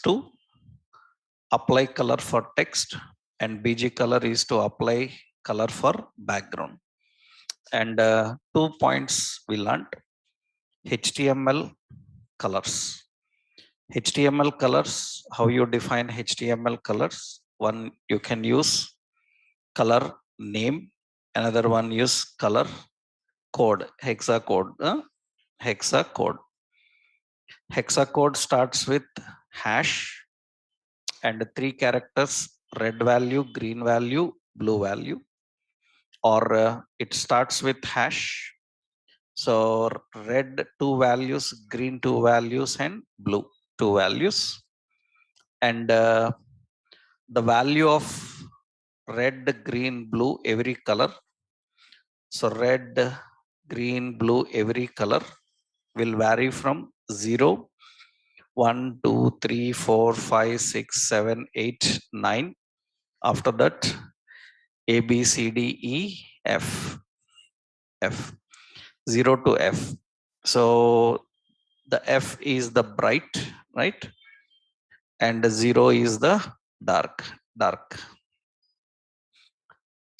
to apply color for text, and BG color is to apply color for background. And 2 points we learned: HTML colors. HTML colors, how you define HTML colors? One, you can use color name, another one use color code, hexacode. Hexacode. Hexacode starts with hash and 3 characters: red value, green value, blue value, or it starts with hash. So red 2 values, green 2 values, and blue 2 values. And the value of red, green, blue, every color. So red, green, blue, every color will vary from 0, 1, 2, 3, 4, 5, 6, 7, 8, 9. After that, A, B, C, D, E, F. 0 to F. So the F is the bright, right? And 0 is the dark.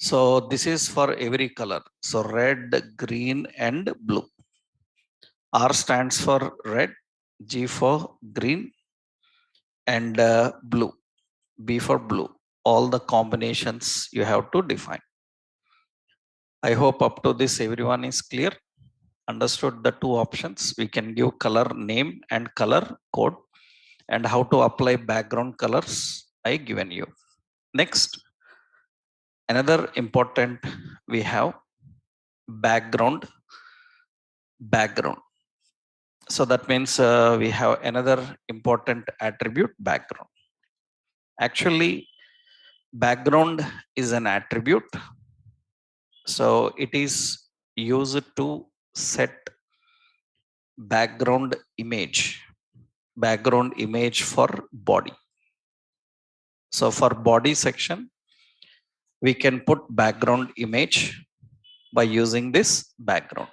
So this is for every color. So red, green, and blue. R stands for red, G for green, and blue, B for blue. All the combinations you have to define. I hope up to this everyone is clear, understood the 2 options. We can give color name and color code, and how to apply background colors I given you. Next, another important, we have background. So that means we have another important attribute, background. Actually, background is an attribute. So it is used to set background image for body. So for body section, we can put background image by using this background.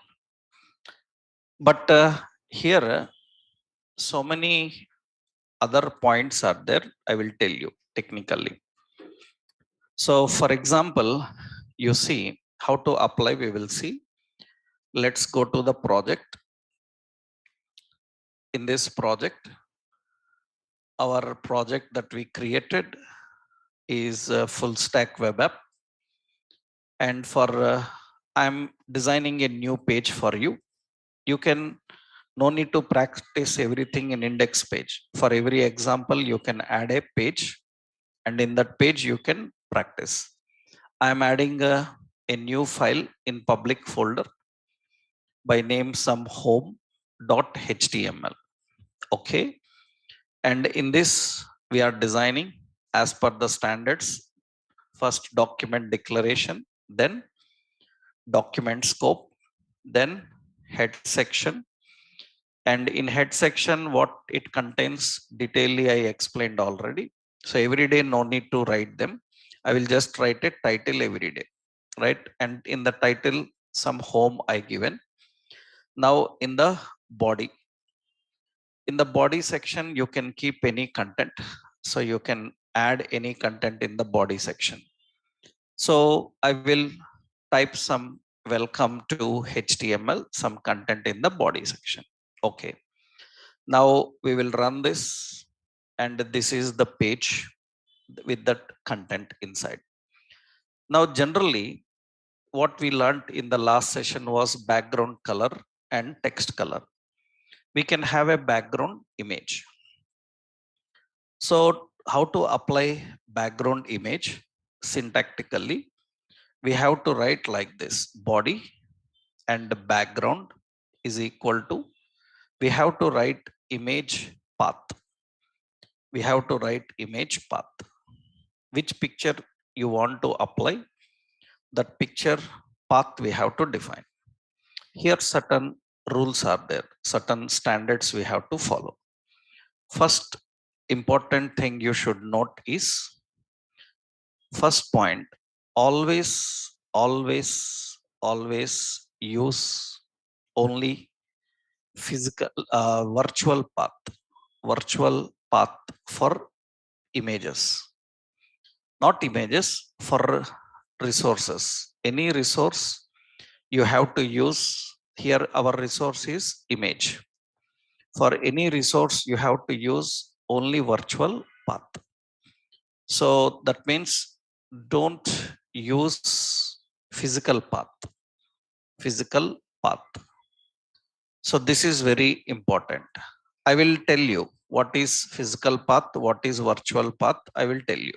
But here, so many other points are there. I will tell you technically. So for example, you see how to apply, we will see. Let's go to the project. In this project, our project that we created is a full stack web app. And for I'm designing a new page for you. You can no need to practice everything in index page. For every example, you can add a page, and in that page you can practice. I'm adding a new file in public folder by name some home.html. Okay. And in this, we are designing as per the standards. First, document declaration, then document scope, then head section. And in head section, what it contains, detailedly I explained already. So every day, no need to write them. I will just write a title every day, right? And in the title, some home I given. Now in the body, section, you can keep any content. So you can add any content in the body section. So I will type some welcome to HTML, some content in the body section. Okay. Now we will run this, and this is the page with that content inside. Now generally, what we learned in the last session was background color and text color. We can have a background image. So how to apply background image syntactically? We have to write like this: body and background is equal to, we have to write image path. We have to write image path. Which picture you want to apply, that picture path we have to define. Here certain rules are there, certain standards we have to follow. First important thing you should note is, first point, always use only physical virtual path path for images, not images, for resources. Any resource you have to use. Here our resource is image. For any resource you have to use only virtual path. So that means don't use physical path. Physical path. So this is very important. I will tell you what is physical path, what is virtual path. I will tell you.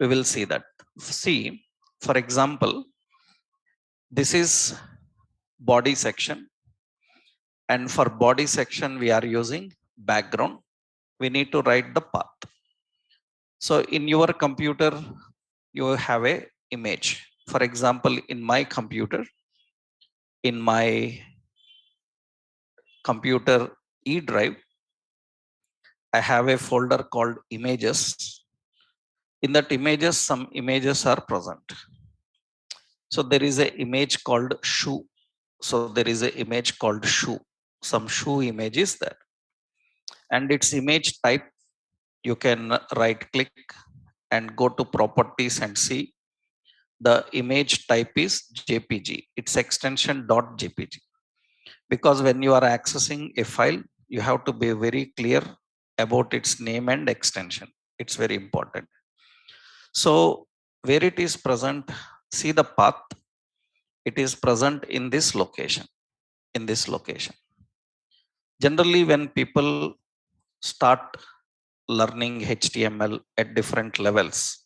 We will see that. See, for example, this is body section. And for body section, we are using background. We need to write the path. So in your computer, you have a image. For example, in my computer, in my computer E drive, I have a folder called images. In that images, some images are present. So there is an image called shoe. So there is an image called shoe. Some shoe image is there. And its image type, you can right click and go to properties and see the image type is JPG. Its extension .jpg. Because when you are accessing a file, you have to be very clear about its name and extension. It's very important. So where it is present, see the path. It is present in this location. In this location. Generally, when people start learning HTML at different levels,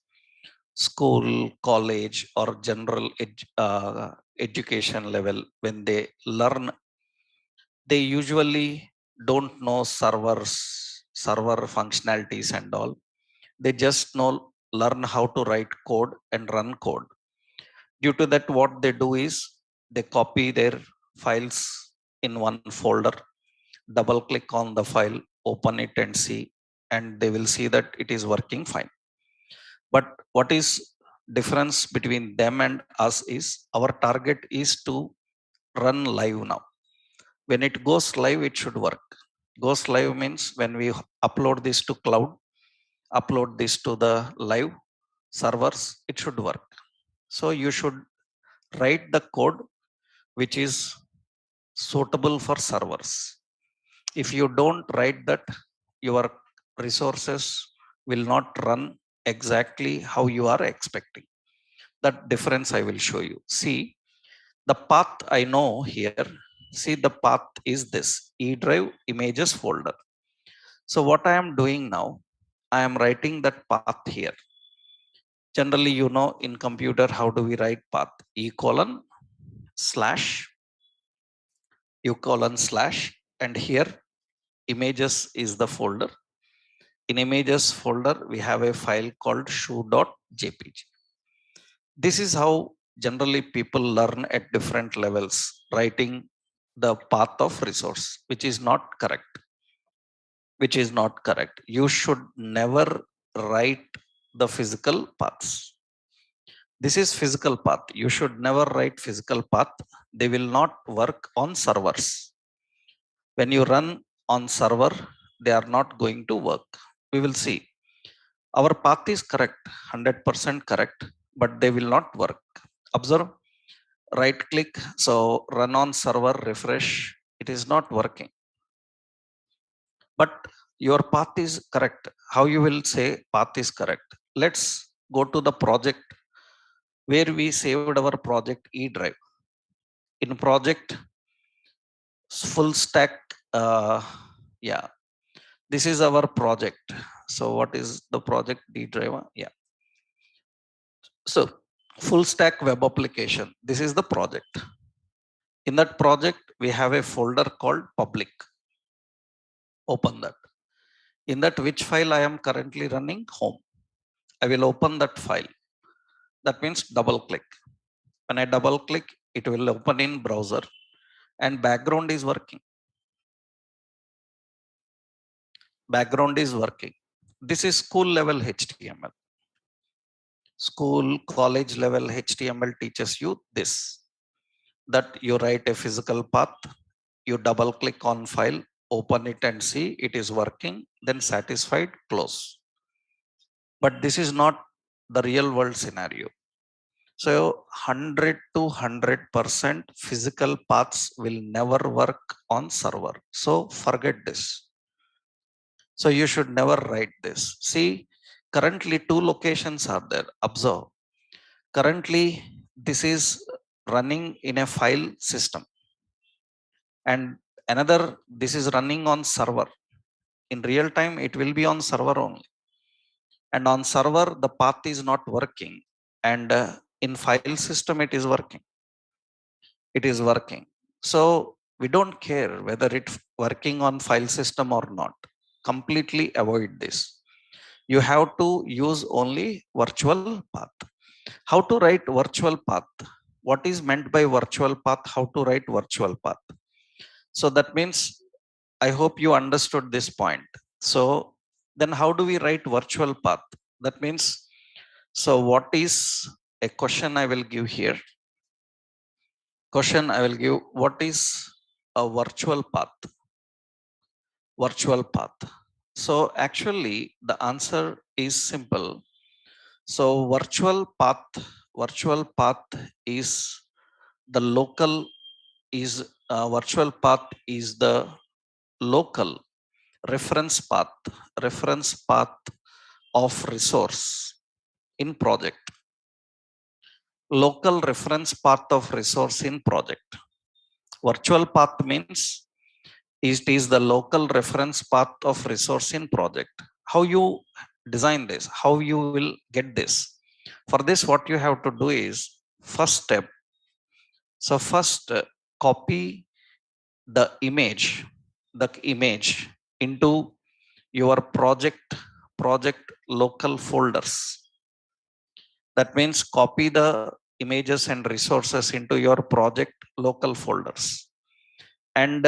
school, college, or general education level, when they learn, they usually don't know server functionalities and all. They just learn how to write code and run code. Due to that, what they do is they copy their files in one folder, double click on the file, open it and see, and they will see that it is working fine. But what is difference between them and us is our target is to run live now. When it goes live, it should work. Goes live means when we upload this to cloud, upload this to the live servers, it should work. So you should write the code which is suitable for servers. If you don't write that, your resources will not run exactly how you are expecting. That difference I will show you. See, the path I know here, see the path is this E drive images folder. So what I am doing now, I am writing that path here. Generally, you know, in computer, how do we write path? E colon slash, U colon slash, and here images is the folder. In images folder, we have a file called shoe.jpg. This is how generally people learn at different levels, writing the path of resource, which is not correct. Which is not correct. You should never write the physical paths. This is physical path. You should never write physical path. They will not work on servers. When you run on server, they are not going to work. We will see. Our path is correct, 100% correct, but they will not work. Observe, right click, so run on server, refresh, it is not working. But your path is correct. How you will say path is correct? Let's go to the project where we saved our project E drive. In project full stack, yeah, this is our project. So what is the project D drive? Yeah. So full stack web application. This is the project. In that project, we have a folder called public. Open that. In that, which file I am currently running? Home. I will open that file. That means double click. When I double click, it will open in browser and background is working. Background is working. This is school level HTML. School, college level HTML teaches you this, that you write a physical path, you double click on file, open it and see it is working, then satisfied, close. But this is not the real world scenario. So 100 to 100% physical paths will never work on server. So forget this. So you should never write this. See, currently two locations are there. Observe. Currently, this is running in a file system, and another this is running on server. In real time, it will be on server only, and on server the path is not working, and in file system it is working. It is working. So we don't care whether it's working on file system or not. Completely avoid this. You have to use only virtual path. How to write virtual path? What is meant by virtual path? How to write virtual path? So that means, I hope you understood this point. So then how do we write virtual path? That means, so what is a question I will give here? Question I will give, what is a virtual path? Virtual path. So actually the answer is simple. So virtual path is the local is virtual path is the local reference path of resource in project. Local reference path of resource in project. Virtual path means it is the local reference path of resource in project. How you design this? How you will get this? For this, what you have to do is, first step. So first, copy the image into your project local folders. That means copy the images and resources into your project local folders. And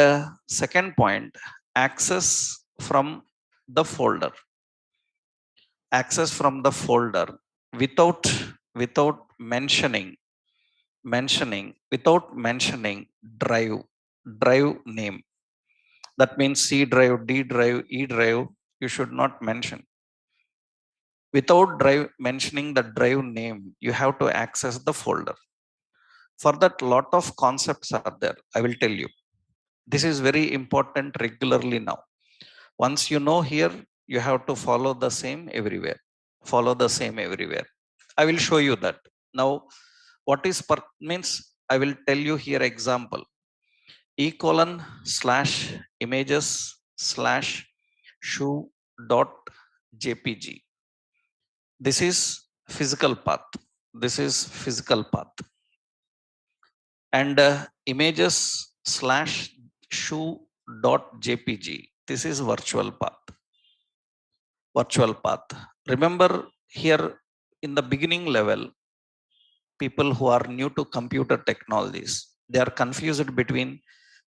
second point, access from the folder. Access from the folder without mentioning drive name. That means C drive, D drive, E drive. You should not mention. Without drive mentioning the drive name, you have to access the folder. For that, lot of concepts are there. I will tell you. This is very important regularly now. Once you know here, you have to follow the same everywhere. Follow the same everywhere. I will show you that. Now, what is means, I will tell you here example. E:/images/ shoe dot jpg. This is physical path. This is physical path. And images/ shoe dot jpg. This is virtual path. Virtual path. Remember here in the beginning level, people who are new to computer technologies, they are confused between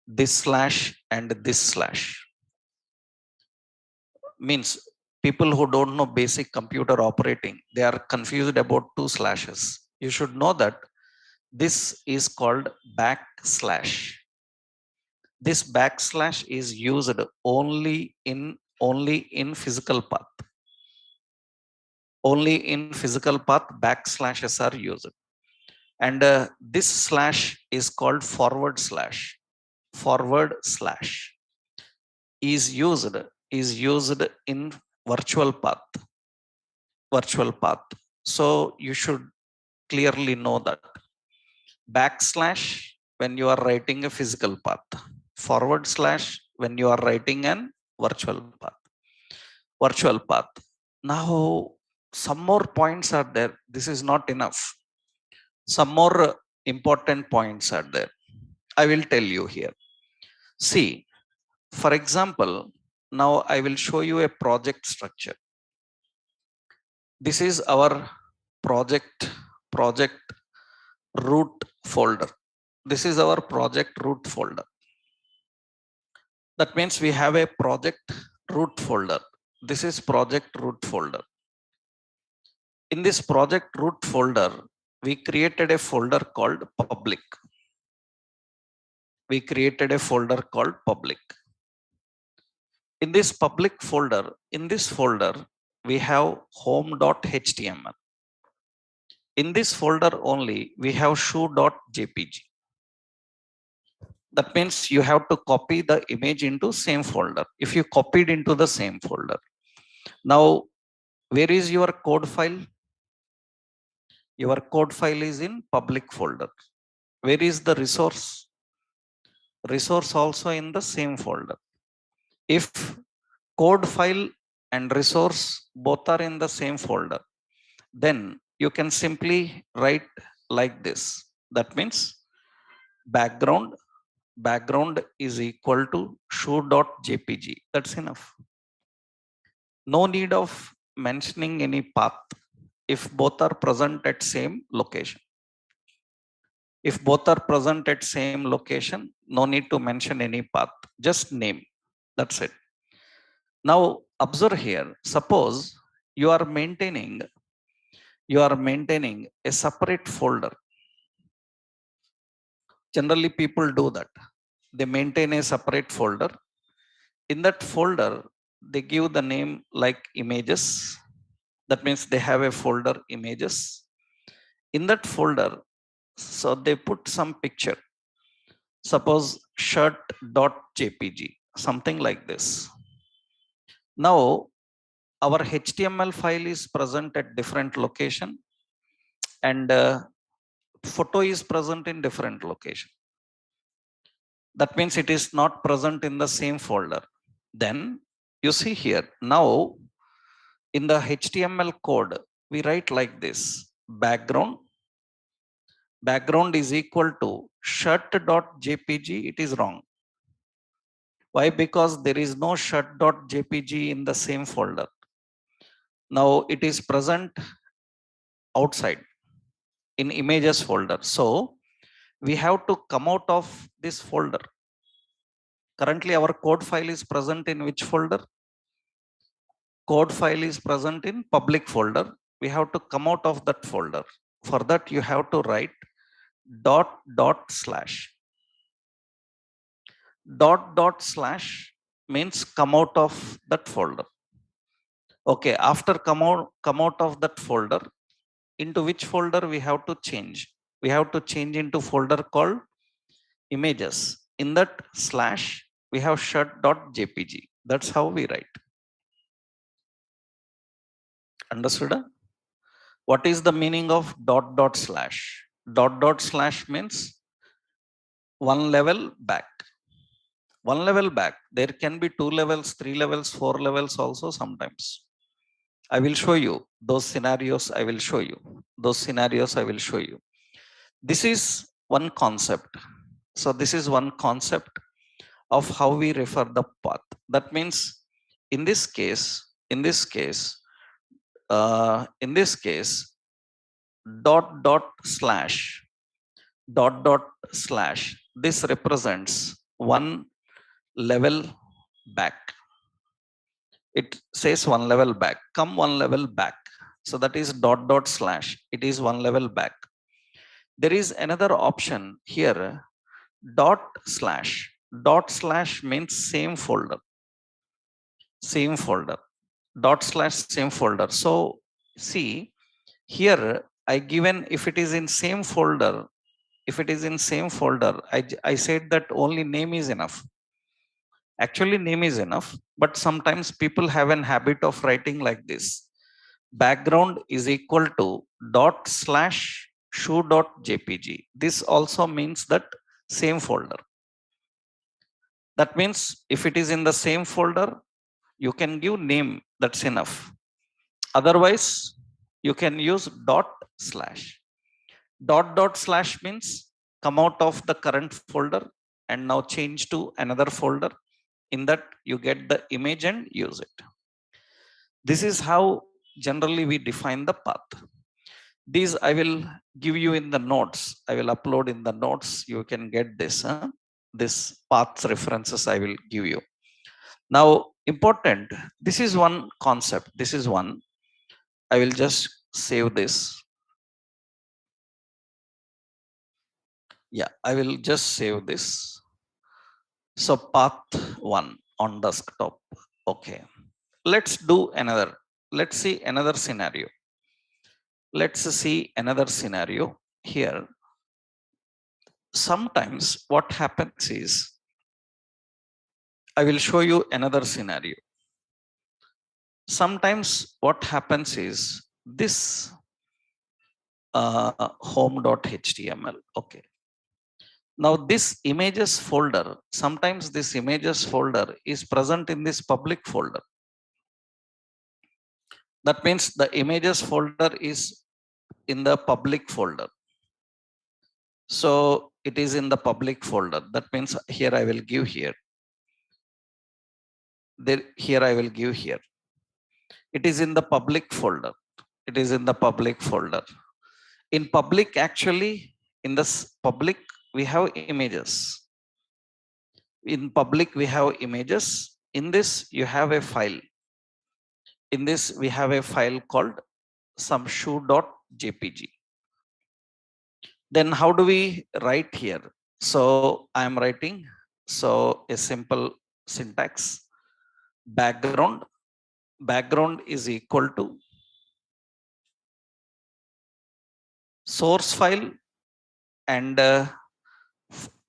this slash and this slash. Means people who don't know basic computer operating, they are confused about two slashes. You should know that this is called backslash. This backslash is used only in physical path. Only in physical path backslashes are used. And this slash is called forward slash. Forward slash is used in virtual path. Virtual path. So you should clearly know that. Backslash when you are writing a physical path. Forward slash when you are writing an virtual path. Virtual path. Now, some more points are there. This is not enough. Some more important points are there. I will tell you here. See, for example, now I will show you a project structure. This is our project root folder. This is our project root folder. That means we have a project root folder. This is project root folder. In this project root folder, we created a folder called public. We created a folder called public. In this public folder, in this folder, we have home.html. In this folder only, we have shoe.jpg. That means you have to copy the image into same folder. If you copied into the same folder, now where is your code file? Your code file is in public folder. Where is the resource? Resource also in the same folder. If code file and resource both are in the same folder, then you can simply write like this. That means background is equal to shoe.jpg. That's enough. No need of mentioning any path if both are present at same location. If both are present at same location, no need to mention any path, just name. That's it. Now observe here, suppose you are maintaining a separate folder. Generally people do that. They maintain a separate folder. In that folder, they give the name like images. That means they have a folder images. In that folder, so they put some picture. Suppose shirt.jpg, something like this. Now our HTML file is present at different location, and photo is present in different location. That means it is not present in the same folder. Then you see here, now in the HTML code, we write like this: background is equal to shirt.jpg. It is wrong. Why? Because there is no shirt.jpg in the same folder. Now it is present outside in images folder. So we have to come out of this folder. Currently our code file is present in which folder? Code file is present in public folder. We have to come out of that folder. For that you have to write /. // means come out of that folder. Okay, after come out of that folder, into which folder we have to change? We have to change into folder called images. In that slash, we have shirt.jpg. That's how we write. Understood? What is the meaning of //? // means one level back. One level back. There can be 2 levels, 3 levels, 4 levels also sometimes. I will show you those scenarios. I will show you those scenarios. I will show you. This is one concept. So this is one concept of how we refer the path. That means in this case, // this represents one level back. It says one level back. Come one level back. So that is // It is one level back. There is another option here, // means same folder. Same folder. // same folder. So see here, I given if it is in same folder. If it is in same folder, I said that only name is enough. Actually name is enough, but sometimes people have an habit of writing like this: background is equal to // shoe.jpg. This also means that same folder. That means if it is in the same folder, you can give name. That's enough. Otherwise you can use // means come out of the current folder and now change to another folder. In that you get the image and use it. This is how generally we define the path. These I will give you in the notes. I will upload in the notes. You can get this. This path references I will give you. Now important. This is one concept. This is one. I will just save this. Yeah, I will just save this. So path 1 on desktop. Okay, let's do another. Let's see another scenario. Let's see another scenario here. Sometimes what happens is, I will show you another scenario. Sometimes what happens is this home.html. Okay. Now this images folder, sometimes this images folder is present in this public folder. That means the images folder is in the public folder. So it is in the public folder. That means here I will give here. There, here I will give here. It is in the public folder. It is in the public folder. In public, actually, in this public, we have images. In public, we have images. In this, you have a file. In this, we have a file called some shoe.jpg. Then how do we write here? So I am writing, so a simple syntax, background. Background is equal to source file and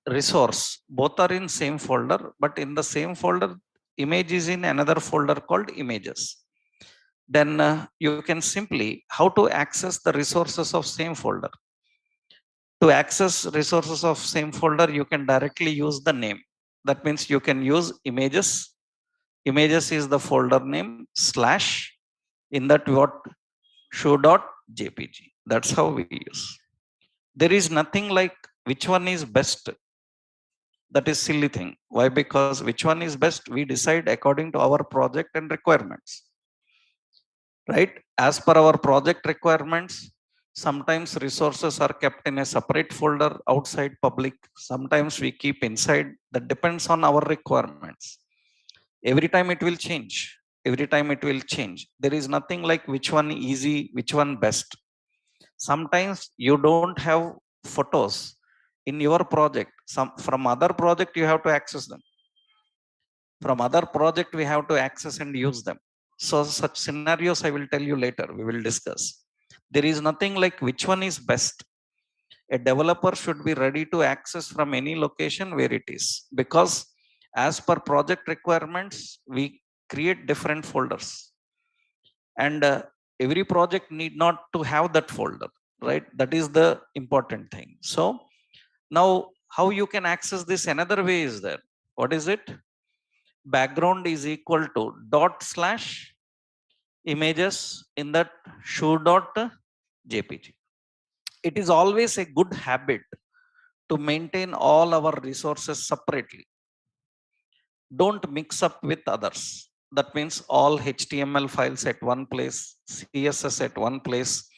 resource. Both are in same folder, but in the same folder, image is in another folder called images. Then you can simply, how to access the resources of same folder? To access resources of same folder, you can directly use the name. That means you can use images. Images is the folder name slash, in that what, show.jpg. That's how we use. There is nothing like which one is best. That is silly thing. Why? Because which one is best, we decide according to our project and requirements. Right? As per our project requirements, sometimes resources are kept in a separate folder outside public. Sometimes we keep inside. That depends on our requirements. Every time it will change. Every time it will change. There is nothing like which one easy, which one best. Sometimes you don't have photos in your project. Some from other project you have to access them. From other project we have to access and use them. So such scenarios I will tell you later. We will discuss. There is nothing like which one is best. A developer should be ready to access from any location where it is, because as per project requirements we create different folders, and every project need not to have that folder, right? That is the important thing. So now how you can access this, another way is there. What is it? Background is equal to dot slash images in that shoe.jpg. It is always a good habit to maintain all our resources separately. Don't mix up with others. That means all HTML files at one place, CSS at one place,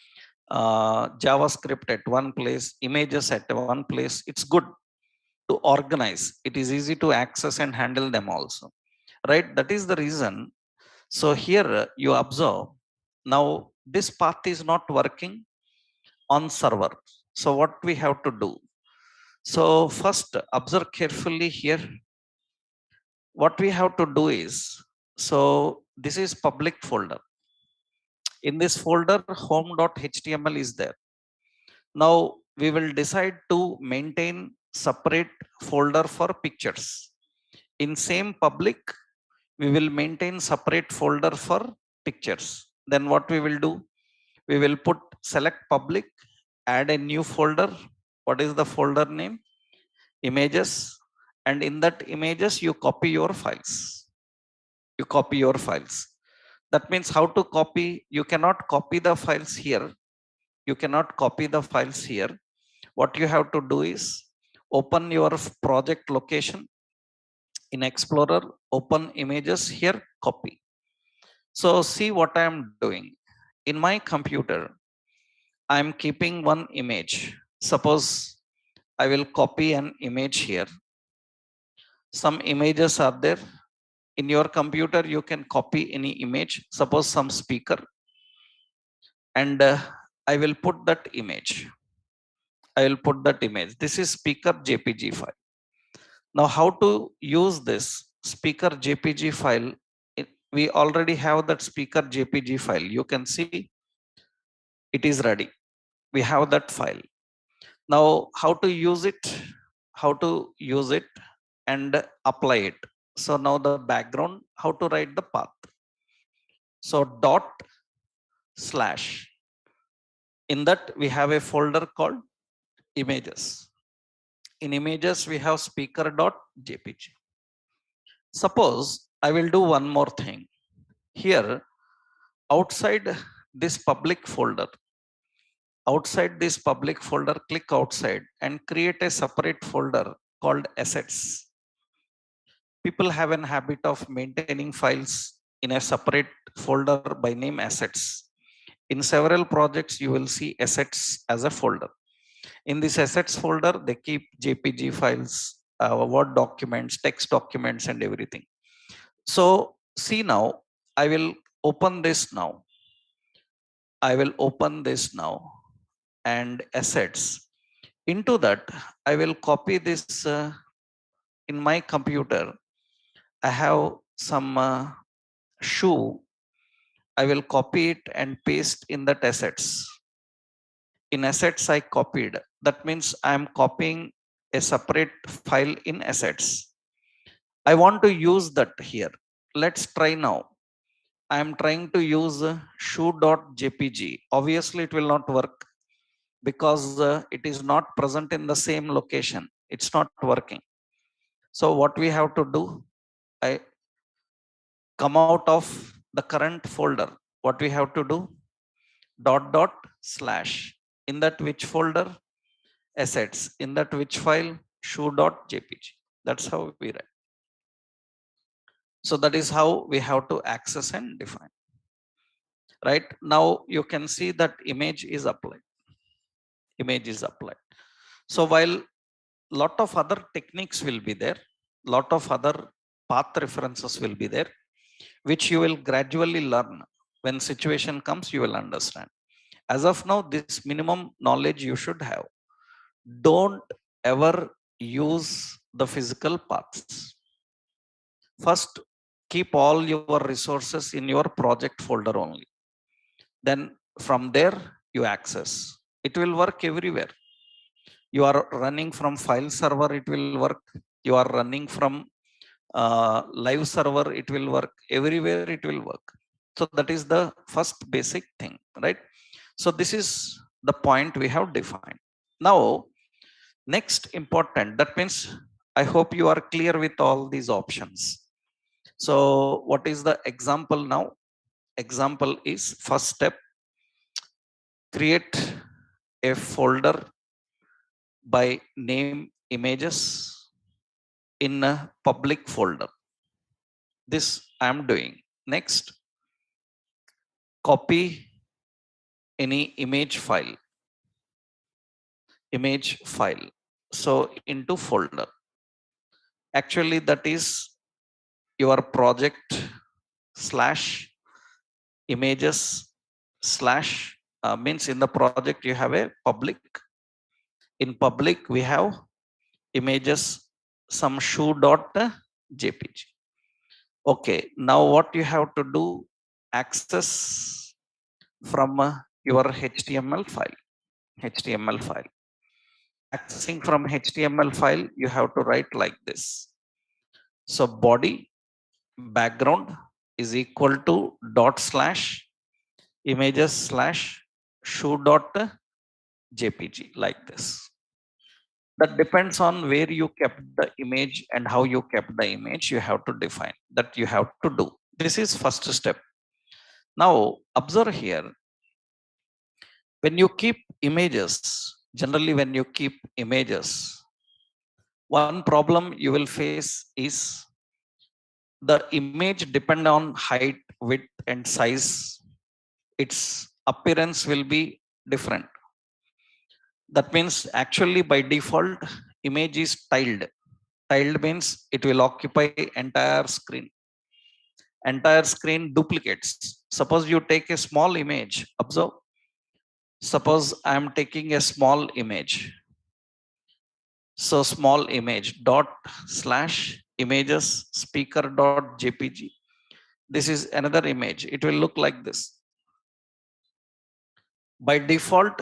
JavaScript at one place, images at one place. It's good to organize. It is easy to access and handle them also, right? That is the reason. So here you observe, now this path is not working on server. So what we have to do? So first observe carefully here. What we have to do is, so this is public folder. In this folder home.html is there. Now we will decide to maintain separate folder for pictures. In same public we will maintain separate folder for pictures. Then what we will do? We will put select public, add a new folder. What is the folder name? Images. And in that images you copy your files. You copy your files. That means how to copy? You cannot copy the files here. You cannot copy the files here. What you have to do is open your project location in Explorer, open images here, copy. So see what I am doing. In my computer, I am keeping one image. Suppose I will copy an image here. Some images are there. In your computer, you can copy any image. Suppose some speaker. And I will put that image. I will put that image. This is speaker JPG file. Now, how to use this speaker JPG file we already have that speaker JPG file. You can see it is ready. We have that file. Now, how to use it? How to use it and apply it. So now the background, how to write the path. So dot slash. In that we have a folder called images. In images, we have speaker.jpg. Suppose I will do one more thing. Here, outside this public folder, click outside and create a separate folder called assets. People have an habit of maintaining files in a separate folder by name assets. In several projects, you will see assets as a folder. In this assets folder, they keep JPG files, Word documents, text documents, and everything. So see now, I will open this now. And assets. Into that, I will copy this in my computer. I have some shoe. I will copy it and paste in that assets. In assets, I copied. That means I am copying a separate file in assets. I want to use that here. Let's try now. I am trying to use shoe.jpg. Obviously, it will not work because it is not present in the same location. It's not working. So what we have to do, I come out of the current folder. What we have to do, // in that which folder, assets, in that which file, shoe.jpg. That's how we write. So that is how we have to access and define. Right now you can see that image is applied. So while lot of other techniques will be there, lot of other path references will be there, which you will gradually learn. When situation comes, you will understand. As of now, this minimum knowledge you should have. Don't ever use the physical paths. First, keep all your resources in your project folder only. Then from there, you access. It will work everywhere. You are running from file server, it will work. You are running from live server, it will work. Everywhere it will work. So that is the first basic thing, right? So this is the point we have defined. Now, next important, that means I hope you are clear with all these options. So what is the example now? Example is first step, create a folder by name images in a public folder. This I am doing. Next, copy any image file. So into folder. Actually, that is your project / images / means in the project you have a public. In public we have images some shoe.jpg. Okay, now what you have to do, access from your HTML file. Accessing from HTML file, you have to write like this. So body background is equal to /images / shoe.jpg, like this. That depends on where you kept the image and how you kept the image. You have to define that, you have to do. This is first step. Now observe here, when you keep images, generally when you keep images, one problem you will face is the image depend on height, width, and size. Its appearance will be different. That means actually by default, image is tiled. Tiled means it will occupy entire screen. Entire screen duplicates. Suppose you take a small image, observe. Suppose I am taking a small image. So small image /images speaker.jpg. This is another image. It will look like this. By default,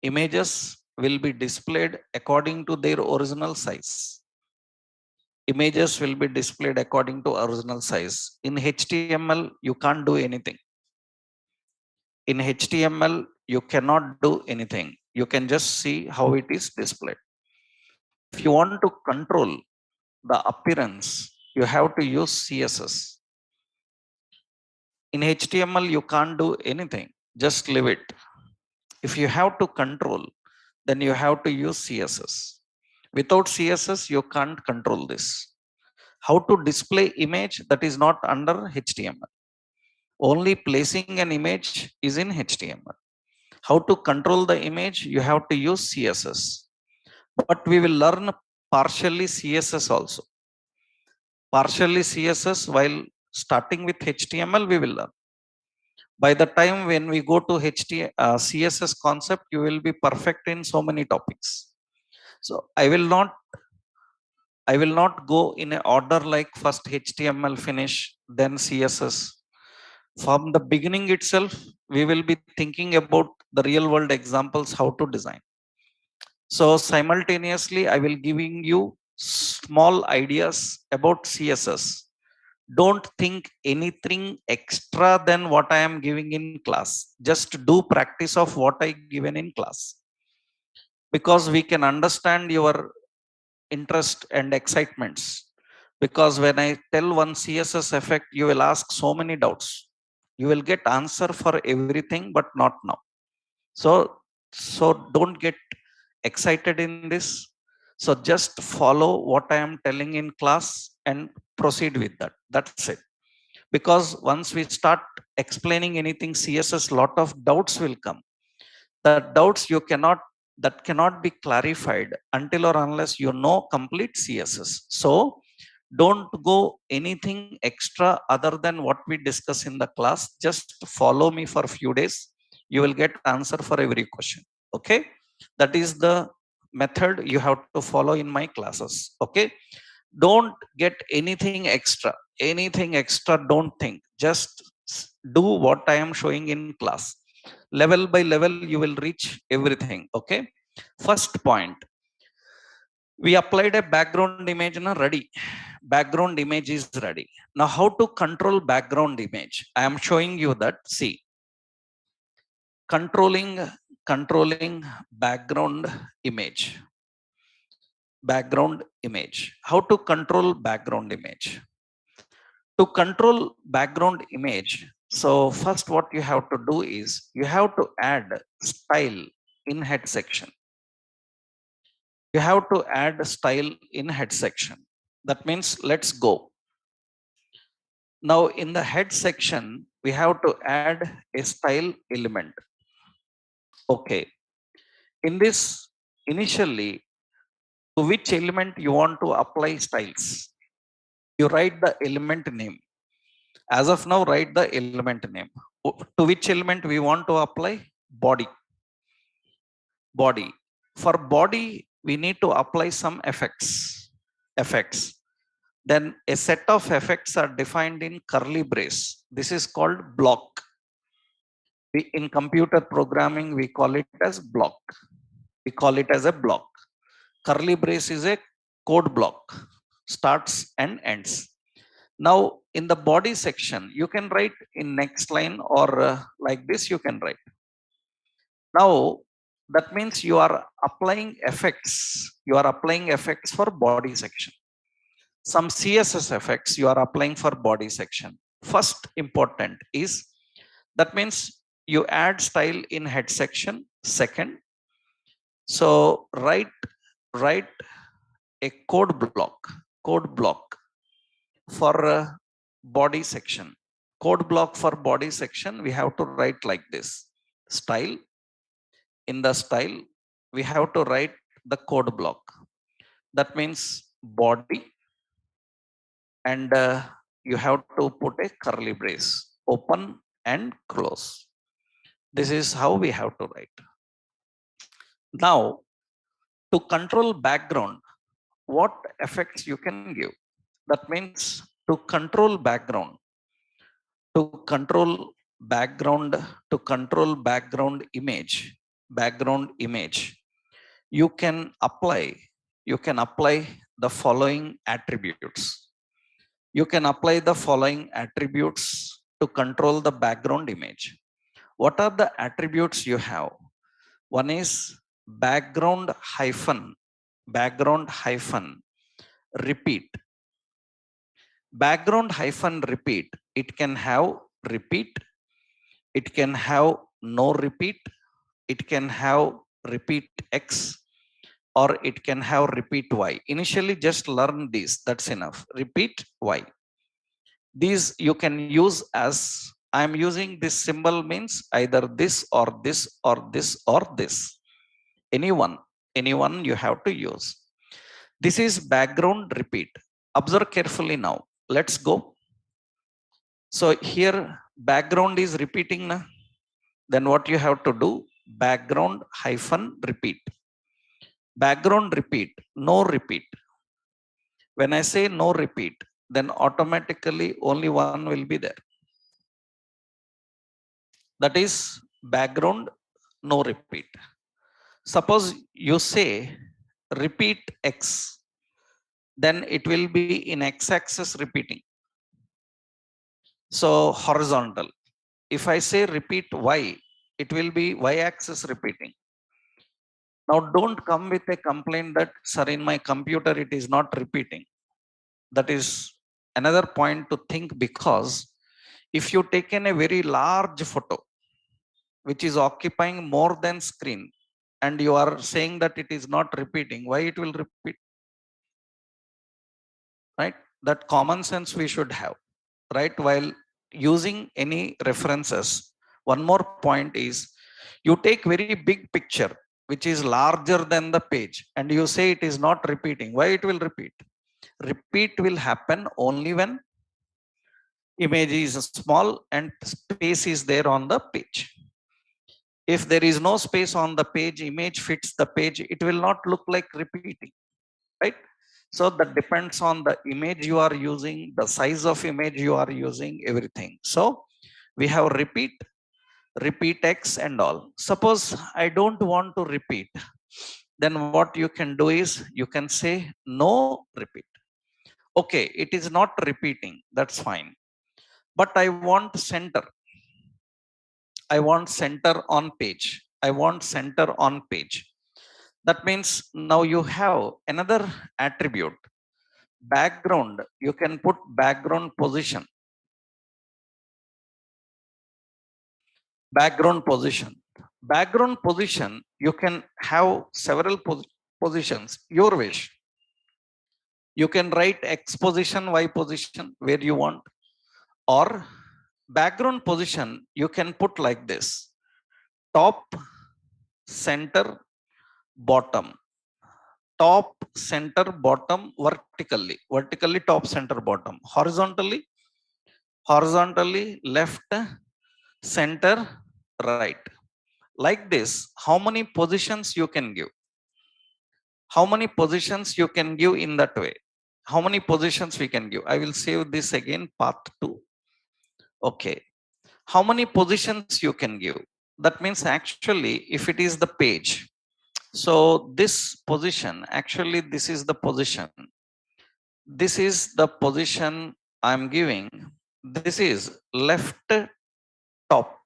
images will be displayed according to their original size. Images will be displayed according to original size. In HTML, you can't do anything. In HTML, you cannot do anything. You can just see how it is displayed. If you want to control the appearance, you have to use CSS. In HTML, you can't do anything. Just leave it. If you have to control, then you have to use CSS. Without CSS, you can't control this. How to display image, that is not under HTML. Only placing an image is in HTML. How to control the image, you have to use CSS. But we will learn partially CSS also. Partially CSS while starting with HTML, we will learn. By the time when we go to CSS concept, you will be perfect in so many topics. So I will not go in a order like first HTML finish, then CSS. From the beginning itself, we will be thinking about the real world examples, how to design. So simultaneously, I will giving you small ideas about CSS. Don't think anything extra than what I am giving in class. Just do practice of what I given in class, because we can understand your interest and excitements. Because when I tell one CSS effect, you will ask so many doubts. You will get answer for everything, but not now. So don't get excited in this. So just follow what I am telling in class and proceed with that. That's it. Because once we start explaining anything CSS, lot of doubts will come. The doubts that cannot be clarified until or unless you know complete CSS. So don't go anything extra other than what we discuss in the class. Just follow me for a few days. You will get answer for every question. Okay, that is the method you have to follow in my classes. Okay, don't get anything extra. Anything extra, don't think. Just do what I am showing in class. Level by level, you will reach everything. Okay, first point, we applied a background image in a ready. Background image is ready. Now how to control background image? I am showing you that. See, controlling background image. Background image. How to control background image? To control background image, so first what you have to do is you have to add style in head section. You have to add style in head section. That means, let's go. Now in the head section, we have to add a style element. Okay, in this, initially, to which element you want to apply styles, you write the element name. As of now, write the element name. To which element we want to apply? Body. Body. For body, we need to apply some effects. Effects. Then a set of effects are defined in curly brace. This is called block. In computer programming, we call it as block. We call it as a block. Curly brace is a code block, starts and ends. Now in the body section, you can write in next line, or like this you can write. Now that means you are applying effects. You are applying effects for body section. Some CSS effects you are applying for body section. First important is, that means you add style in head section. Second, so write a code block for body section. Code block for body section, we have to write like this. Style. In the style, we have to write the code block. That means body, and you have to put a curly brace, open and close. This is how we have to write. Now, to control background, what effects you can give? That means, to control background, to control background, background image, you can apply the following attributes. You can apply the following attributes to control the background image. What are the attributes you have? One is background hyphen repeat. Background hyphen repeat, it can have repeat, it can have no repeat, it can have repeat X, or it can have repeat Y. Initially just learn this, that's enough. Repeat Y. These you can use as, I am using this symbol means either this or this or this or this. Anyone you have to use. This is background repeat. Observe carefully now. Let's go. So here background is repeating na? Then what you have to do? Background hyphen repeat. Background repeat, no repeat. When I say no repeat, then automatically only one will be there. That is background no repeat. Suppose you say repeat X, then it will be in X-axis repeating. So horizontal. If I say repeat Y, it will be Y-axis repeating. Now don't come with a complaint that, sir, in my computer it is not repeating. That is another point to think, because if you taken a very large photo which is occupying more than screen and you are saying that it is not repeating, why it will repeat? Right? That common sense we should have, right? While using any references, one more point is, you take very big picture which is larger than the page and you say it is not repeating. Why it will repeat? Repeat will happen only when image is small and space is there on the page. If there is no space on the page, image fits the page, it will not look like repeating, right? So that depends on the image you are using, the size of image you are using, everything. So we have repeat X and all. Suppose I don't want to repeat, then what you can do is you can say no repeat. Okay, it is not repeating, that's fine. But I want center. I want center on page. I want center on page. That means now you have another attribute. Background, you can put background position. Background position. Background position, you can have several positions, your wish. You can write X position, Y position, where you want. Or background position, you can put like this: top, center, bottom. Top, center, bottom, vertically top, center, bottom. Horizontally left, center, right. Like this, how many positions you can give? How many positions you can give in that way? How many positions we can give? I will save this again, part 2. Okay, how many positions you can give? That means actually if it is the page, so this position, actually this is the position. This is the position I'm giving. This is left top.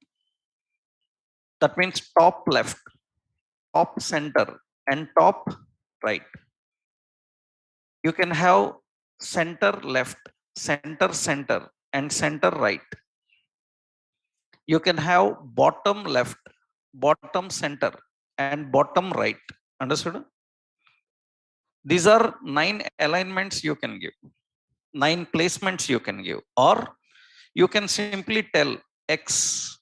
That means top left, top center, and top right. You can have center left, center, and center right. You can have bottom left, bottom center, and bottom right. Understood? These are 9 alignments you can give, 9 placements you can give. Or you can simply tell X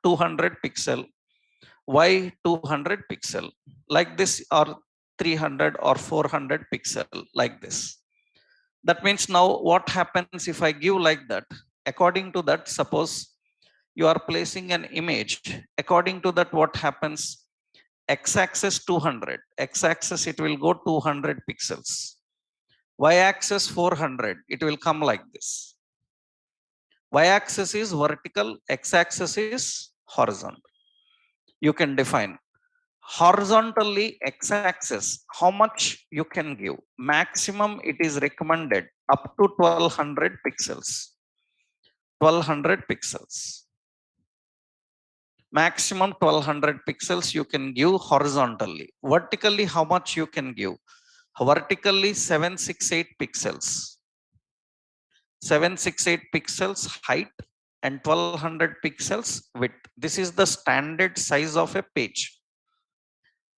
200 pixel, Y 200 pixel, like this, or 300 or 400 pixel, like this. That means now what happens if I give like that? According to that, suppose you are placing an image, according to that what happens? X-axis 200, X-axis it will go 200 pixels, Y-axis 400, it will come like this. Y-axis is vertical, X-axis is horizontal. You can define horizontally X-axis, how much you can give. Maximum it is recommended up to 1200 pixels. 1200 pixels. Maximum 1200 pixels you can give horizontally. Vertically, how much you can give? Vertically 768 pixels. 768 pixels height and 1200 pixels width. This is the standard size of a page.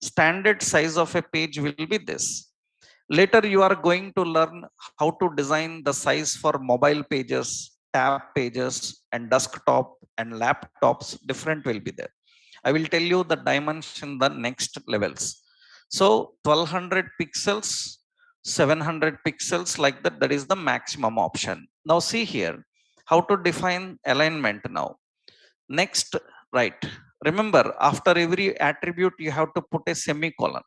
Standard size of a page will be this. Later you are going to learn how to design the size for mobile pages, tab pages, and desktop and laptops. Different will be there. I will tell you the dimension the next levels. So 1200 pixels, 700 pixels like that, that is the maximum option. Now see here how to define alignment now. Next, right. Remember, after every attribute, you have to put a semicolon.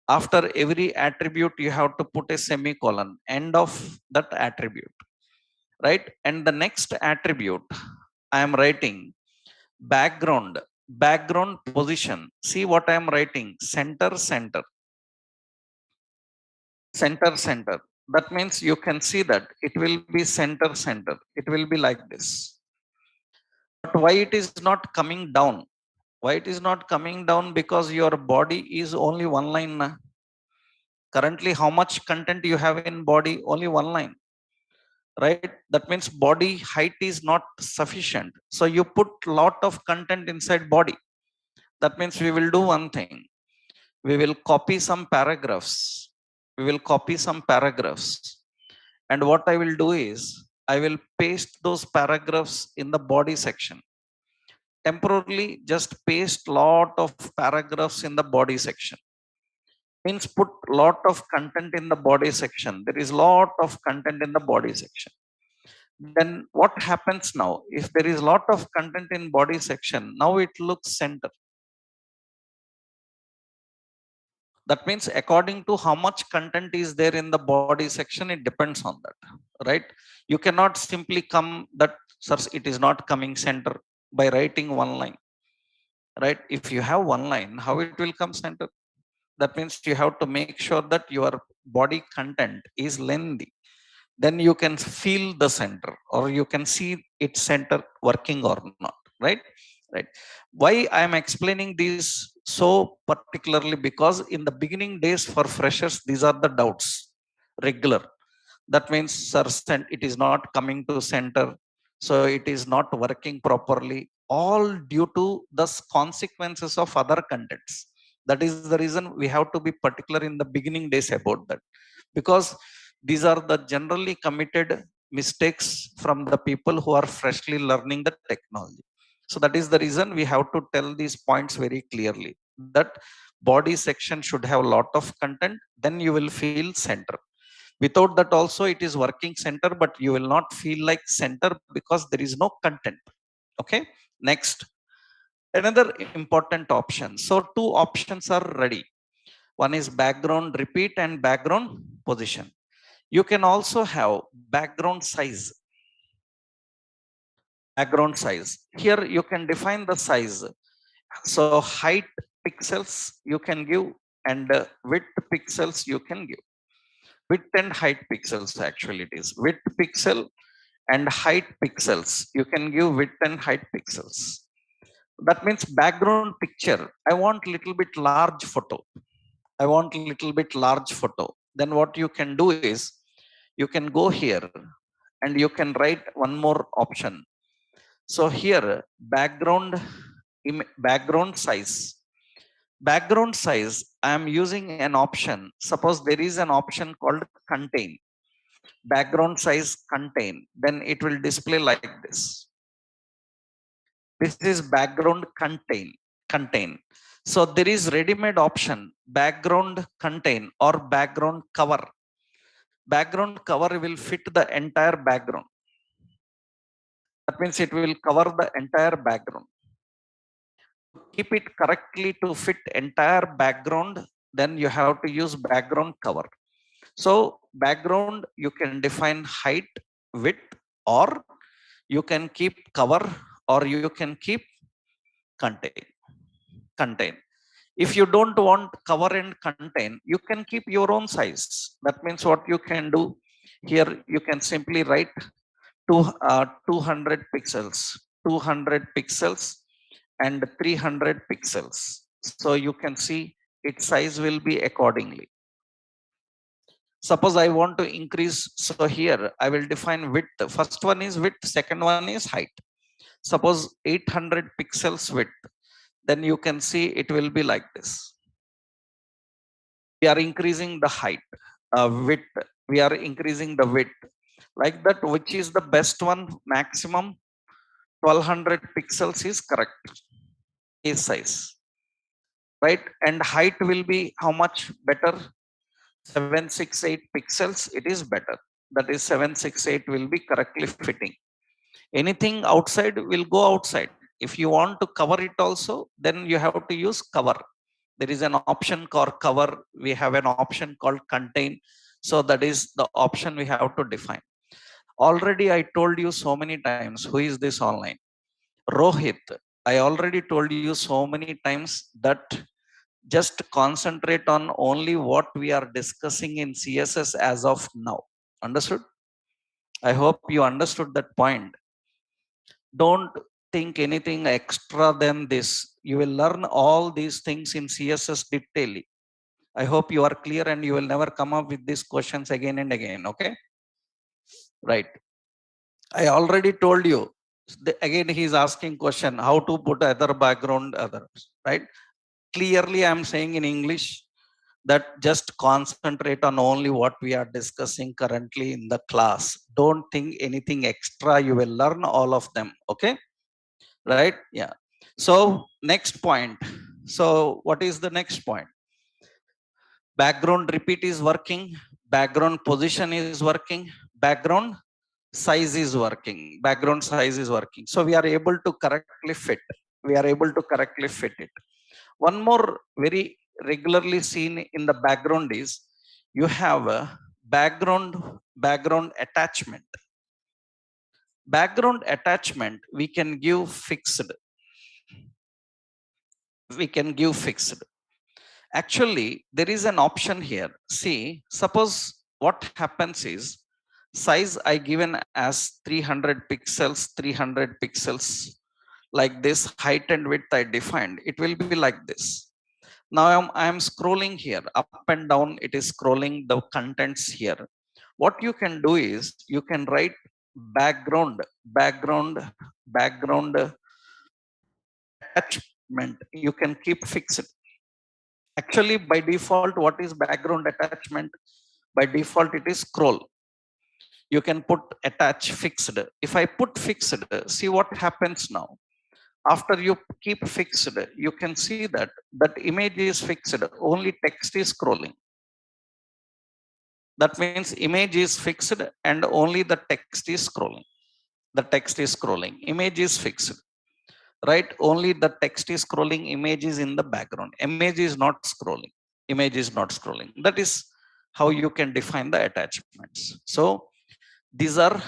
After every attribute, you have to put a semicolon, end of that attribute, right? And the next attribute, I am writing background, background position. See what I am writing, center, center, center, center. That means you can see that it will be center, center. It will be like this. But why it is not coming down? Why it is not coming down? Because your body is only one line. Na? Currently, how much content you have in body? Only one line, right? That means body height is not sufficient. So you put lot of content inside body. That means we will do one thing. We will copy some paragraphs. We will copy some paragraphs. And what I will do is, I will paste those paragraphs in the body section. Temporarily, just paste lot of paragraphs in the body section. Means put lot of content in the body section. There is lot of content in the body section. Then what happens now? If there is lot of content in body section, now it looks center. That means according to how much content is there in the body section, it depends on that, right? You cannot simply come that, sir, it is not coming center by writing one line, right? If you have one line, how it will come center? That means you have to make sure that your body content is lengthy. Then you can feel the center, or you can see its center working or not, right? Right. Why I am explaining this so particularly? Because in the beginning days for freshers, these are the doubts regular. That means, sir, it is not coming to center, so it is not working properly, all due to the consequences of other contents. That is the reason we have to be particular in the beginning days about that, because these are the generally committed mistakes from the people who are freshly learning the technology. So that is the reason we have to tell these points very clearly, that body section should have a lot of content, then you will feel center. Without that also it is working center, but you will not feel like center because there is no content. Okay, next, another important option. So two options are ready. One is background repeat and background position. You can also have background size. Background size. Here you can define the size. So height pixels you can give, and width pixels you can give. Width and height pixels, actually it is. Width pixel and height pixels. You can give width and height pixels. That means background picture. I want little bit large photo. I want little bit large photo. Then what you can do is, you can go here and you can write one more option. So here background size. Background size, I am using an option. Suppose there is an option called contain. Background size contain. Then it will display like this. This is background contain. So there is ready-made option, background contain or background cover. Background cover will fit the entire background. That means it will cover the entire background. Keep it correctly to fit entire background, then you have to use background cover. So background, you can define height, width, or You can keep cover or you can keep contain. If you don't want cover and contain, you can keep your own size. That means what you can do here, you can simply write 200 pixels, 200 pixels and 300 pixels. So you can see its size will be accordingly. Suppose I want to increase, so here I will define width. First one is width, second one is height. Suppose 800 pixels width, then you can see it will be like this. We are increasing the height, width, we are increasing the width like that. Which is the best one? Maximum 1200 pixels is correct case size, right? And height will be how much better? 768 pixels, it is better. That is 768 will be correctly fitting. Anything outside will go outside. If you want to cover it also, then you have to use cover. There is an option called cover, we have an option called contain. So that is the option we have to define. Already I told you so many times. Who is this online? Rohit. I already told you so many times that just concentrate on only what we are discussing in CSS as of now. Understood? I hope you understood that point. Don't think anything extra than this. You will learn all these things in CSS detailedly. I hope you are clear and you will never come up with these questions again and again. Okay? Right. I already told you. Again, he is asking question, how to put other background others, right? Clearly, I am saying in English that just concentrate on only what we are discussing currently in the class. Don't think anything extra. You will learn all of them. Okay? Right? Yeah. So next point. So what is the next point? Background repeat is working. Background position is working. Background size is working. Background size is working. So we are able to correctly fit. We are able to correctly fit it. One more very regularly seen in the background is you have a background attachment. Background attachment we can give fixed. We can give fixed. Actually, there is an option here. See, suppose what happens is size I given as 300 pixels, 300 pixels like this. Height and width I defined. It will be like this. Now I am scrolling here up and down. It is scrolling the contents here. What you can do is you can write background attachment. You can keep fixed. Actually, by default, what is background attachment? By default, it is scroll. You can put attach fixed. If I put fixed, see what happens now. After you keep fixed, you can see that that image is fixed. Only text is scrolling. That means image is fixed and only the text is scrolling. The text is scrolling. Image is fixed. Right? Only the text is scrolling. Image is in the background. Image is not scrolling. Image is not scrolling. That is how you can define the attachments. So these are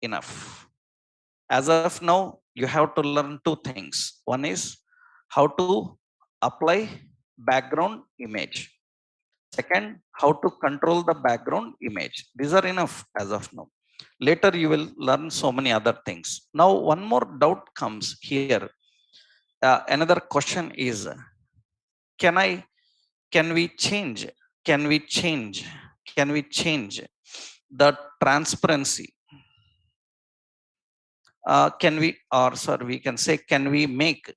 enough. As of now, you have to learn two things. One is how to apply background image. Second, how to control the background image. These are enough as of now. Later, you will learn so many other things. Now, one more doubt comes here. Another question is, can we change? Can we change? Can we change the transparency? Can we, or sorry, we can say, can we make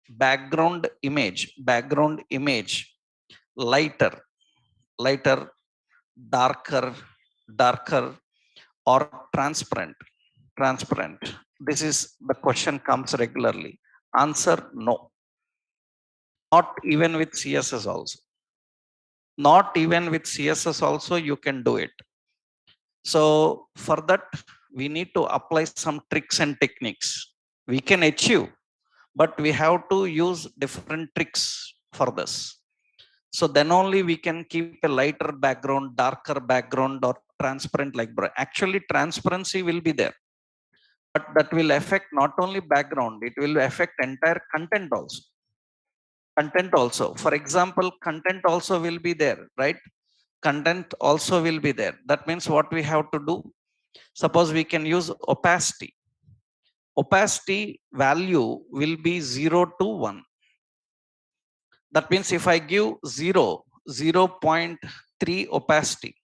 background image lighter, darker, or transparent? This is the question comes regularly. Answer: no. Not even with CSS also. Not even with CSS also you can do it. So for that we need to apply some tricks and techniques. We can achieve, but we have to use different tricks for this. So then only we can keep a lighter background, darker background, or transparent like. Actually, transparency will be there. that will affect not only background, it will affect entire content also. For example, content also will be there, right? Content also will be there. That means what we have to do, suppose we can use opacity. Opacity value will be 0 to 1. That means if I give 0.3 opacity,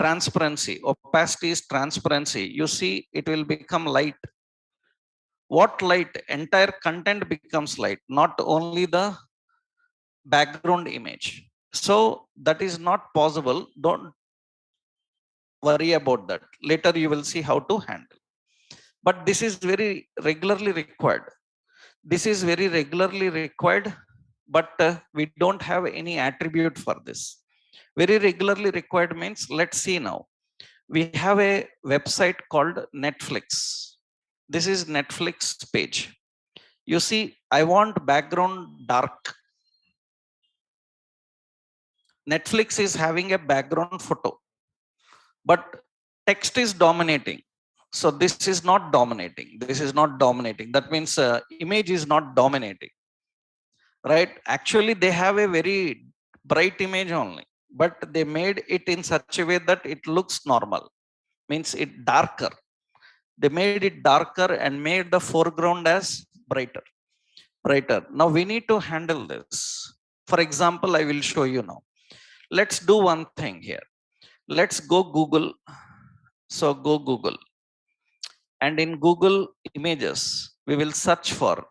transparency, opacity is transparency, you see it will become light. What light? Entire content becomes light, not only the background image. So that is not possible. Don't worry about that. Later you will see how to handle. But this is very regularly required. This is very regularly required, but we don't have any attribute for this. Very regularly required means, let's see now. We have a website called Netflix. This is Netflix page. You see, I want background dark. Netflix is having a background photo, but text is dominating. So this is not dominating. This is not dominating. That means image is not dominating, right? Actually, they have a very bright image only, but they made it in such a way that it looks normal. Means it darker. They made it darker and made the foreground as brighter. Now we need to handle this. For example, I will show you now. Let's do one thing here. Let's go Google. So go Google, and in Google Images we will search for,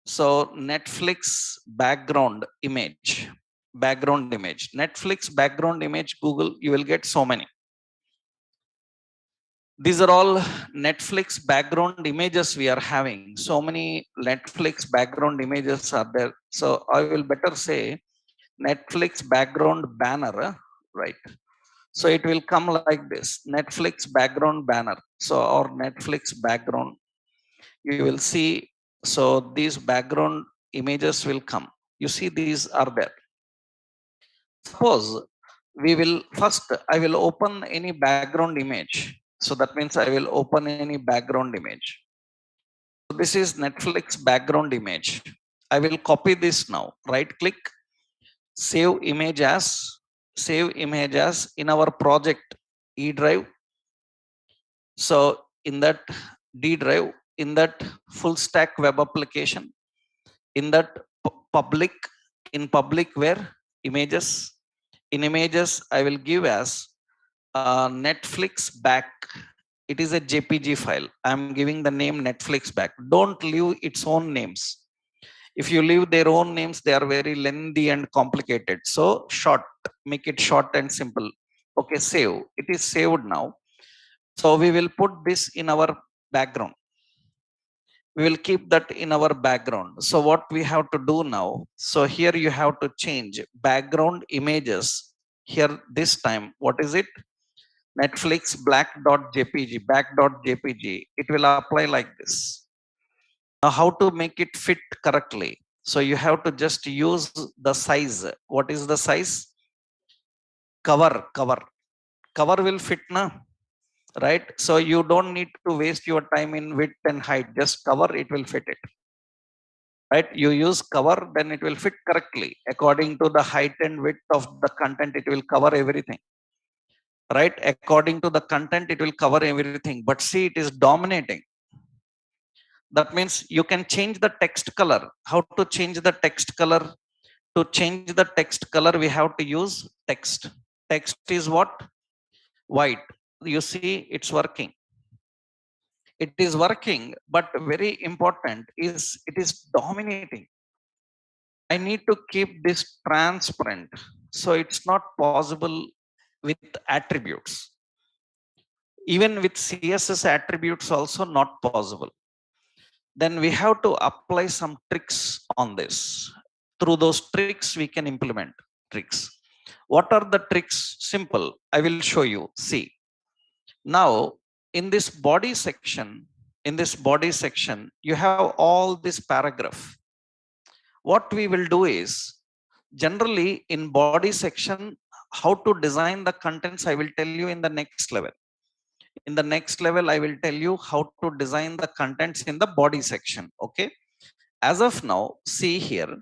so Netflix background image. Netflix background image, Google, you will get so many. These are all Netflix background images we are having. So many Netflix background images are there. So I will better say Netflix background banner, right? So it will come like this, Netflix background banner. So our Netflix background, you will see. So these background images will come. You see, these are there. Suppose we will first, I will open any background image. So that means I will open any background image. So this is Netflix background image. I will copy this now. Right click, save image as in our project E drive. So in that D drive, in that full stack web application, in that public, in public where images, in images I will give as Netflix back. It is a JPG file. I'm giving the name Netflix back. Don't leave its own names. If you leave their own names, they are very lengthy and complicated. So short, make it short and simple. Okay, save. It is saved now. So we will put this in our background. We will keep that in our background. So what we have to do now, so here you have to change background images. Here this time, what is it? Netflix black.jpg, back.jpg. It will apply like this. Now how to make it fit correctly? So you have to just use the size. What is the size? Cover will fit now, right? So you don't need to waste your time in width and height. Just cover, it will fit it. Right? You use cover, then it will fit correctly according to the height and width of the content. It will cover everything, right? According to the content, it will cover everything. But see, it is dominating. That means you can change the text color. How to change the text color? To change the text color, we have to use text. Text is what? White. You see, it's working. It is working, but very important is it is dominating. I need to keep this transparent. So it's not possible with attributes. Even with CSS attributes also not possible. Then we have to apply some tricks on this. Through those tricks, we can implement tricks. What are the tricks? Simple. I will show you. See. Now, in this body section, you have all this paragraph. What we will do is, generally in body section, how to design the contents, I will tell you in the next level. In the next level, I will tell you how to design the contents in the body section. Okay. As of now, see here,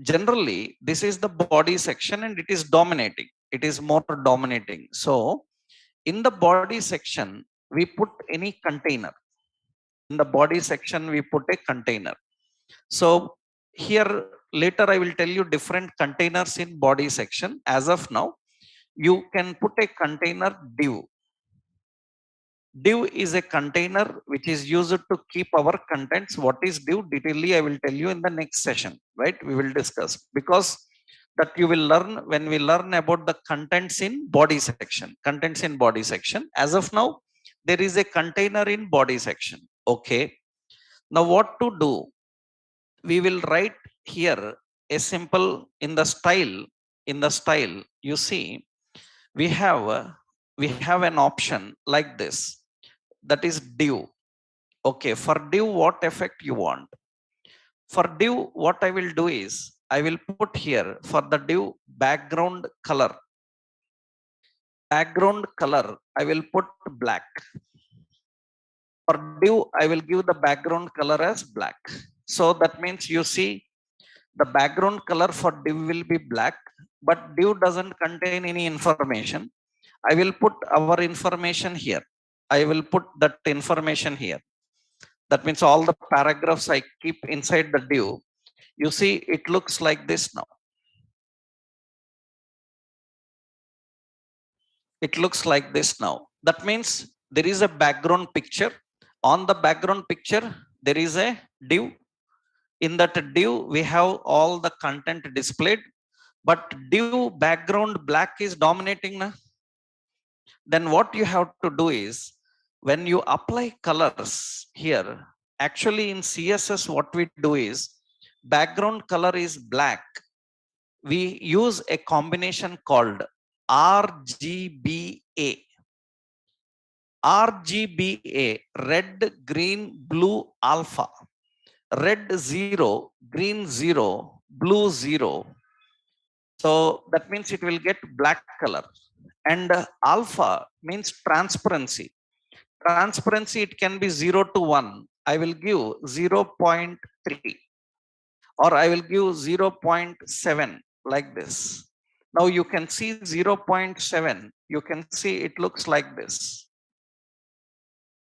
generally, this is the body section and it is dominating. It is more dominating. So in the body section, we put any container. In the body section, we put a container. So here later I will tell you different containers in body section. As of now, you can put a container div. Div is a container which is used to keep our contents. What is div? Detailedly I will tell you in the next session, right? We will discuss, because that you will learn when we learn about the contents in body section. Contents in body section. As of now, there is a container in body section. Okay. Now what to do? We will write here a simple in the style you see we have an option like this, that is div. Okay, for div what effect you want? For div what I will do is I will put here for the div background color I will put black. For div I will give the background color as black. So that means you see the background color for div will be black, but div doesn't contain any information. I will put our information here. I will put that information here. That means all the paragraphs I keep inside the div. You see, it looks like this now. It looks like this now. That means there is a background picture. On the background picture, there is a div. In that div, we have all the content displayed, but div background black is dominating now. Then what you have to do is when you apply colors here, actually in CSS what we do is background color is black. We use a combination called RGBA. RGBA, red, green, blue, alpha. Red 0, green 0, blue 0. So that means it will get black color. And alpha means transparency. Transparency, it can be 0 to 1. I will give 0.3 or I will give 0.7 like this. Now you can see 0.7. You can see it looks like this.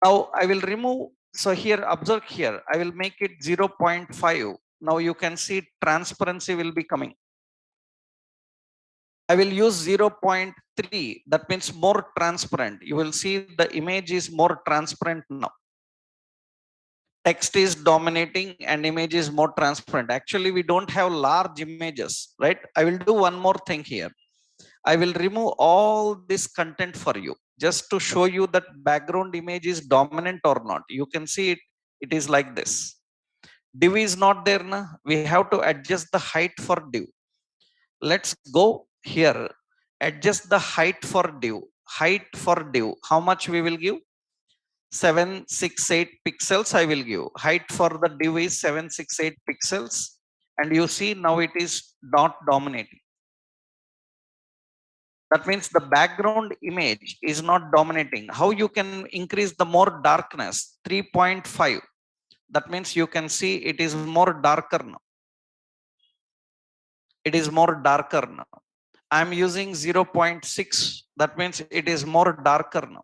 Now I will remove. So here, observe here, I will make it 0.5. Now you can see transparency will be coming. I will use 0.3. That means more transparent. You will see the image is more transparent now. Text is dominating and image is more transparent. Actually, we don't have large images, right? I will do one more thing here. I will remove all this content for you just to show you that background image is dominant or not. You can see it. It is like this. Div is not there now. We have to adjust the height for div. Let's go here. Adjust the height for div. Height for div. How much we will give? 768 pixels I will give. Height for the div is 768 pixels. And you see now it is not dominating. That means the background image is not dominating. How you can increase the more darkness? 3.5. That means you can see it is more darker now. It is more darker now. I am using 0.6. That means it is more darker now.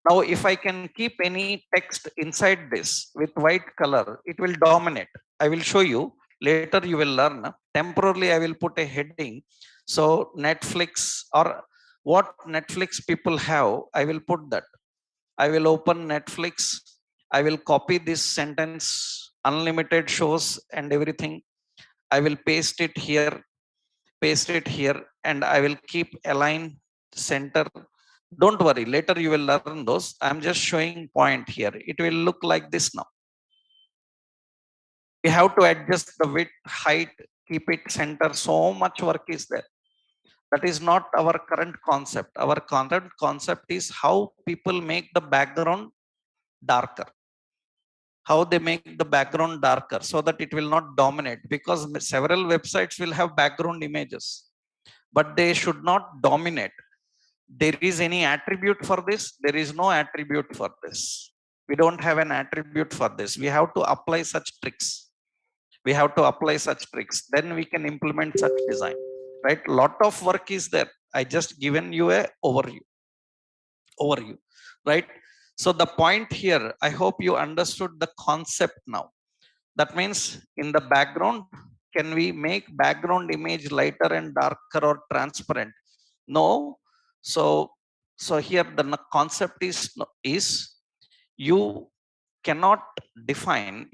Now, if I can keep any text inside this with white color, it will dominate. I will show you. Later you will learn. Temporarily, I will put a heading. So Netflix or what Netflix people have, I will put that. I will open Netflix. I will copy this sentence, unlimited shows and everything. I will paste it here, and I will keep align center. Don't worry, later you will learn those. I'm just showing point here. It will look like this now. We have to adjust the width, height, keep it center. So much work is there. That is not our current concept. Our current concept is how people make the background darker. How they make the background darker so that it will not dominate, because several websites will have background images, but they should not dominate. there is any attribute for this? There is no attribute for this. We don't have an attribute for this. We have to apply such tricks. We have to apply such tricks. Then we can implement such design, right? Lot of work is there. I just given you a overview, right? So the point here, I hope you understood the concept now. That means in the background, can we make background image lighter and darker or transparent? No. So here the concept is you cannot define